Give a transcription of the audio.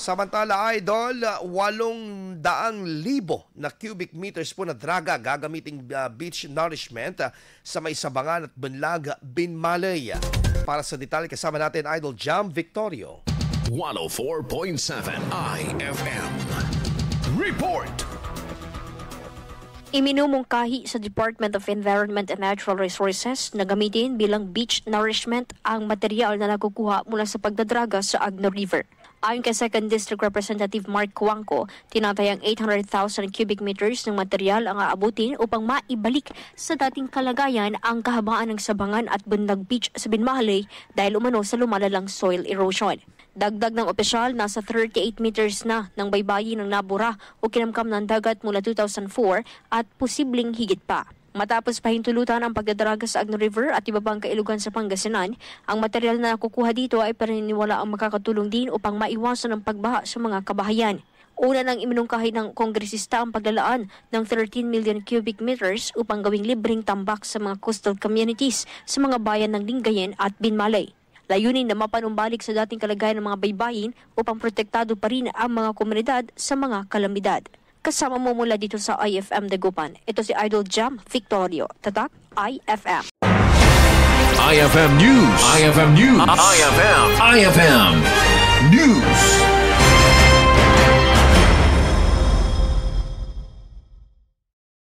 Samantala, Idol, 800,000 na cubic meters po na draga gagamiting beach nourishment sa may Sabangan at Bunlag, Binmalay. Para sa detalye, kasama natin Idol Jam Victorio. 104.7 IFM. Report! Iminumungkahi sa Department of Environment and Natural Resources na gamitin bilang beach nourishment ang material na nakukuha mula sa pagdadraga sa Agno River. Ayon kay 2nd District Representative Mark Cuangco, tinatayang 800,000 cubic meters ng material ang aabutin upang maibalik sa dating kalagayan ang kahabaan ng Sabangan at Bunlag Beach sa Binmalay dahil umano sa lumalalang soil erosion. Dagdag ng opisyal, nasa 38 meters na ng baybayin ng nabura o kinamkam ng dagat mula 2004 at posibleng higit pa. Matapos pahintulutan ang pagdadaraga sa Agno River at iba pang kailugan sa Pangasinan, ang material na nakukuha dito ay paniniwala ang makakatulong din upang maiwasan ang pagbaha sa mga kabahayan. Una nang iminungkahi ng kongresista ang paglalaan ng 13 million cubic meters upang gawing libreng tambak sa mga coastal communities sa mga bayan ng Lingayen at Binmalay. Layunin na mapanumbalik sa dating kalagayan ng mga baybayin upang protektado pa rin ang mga komunidad sa mga kalamidad. Kasama mo mula dito sa IFM Dagupan. Ito si Idol Jam Victorio. Tatak, IFM. IFM News. IFM News. IFM News.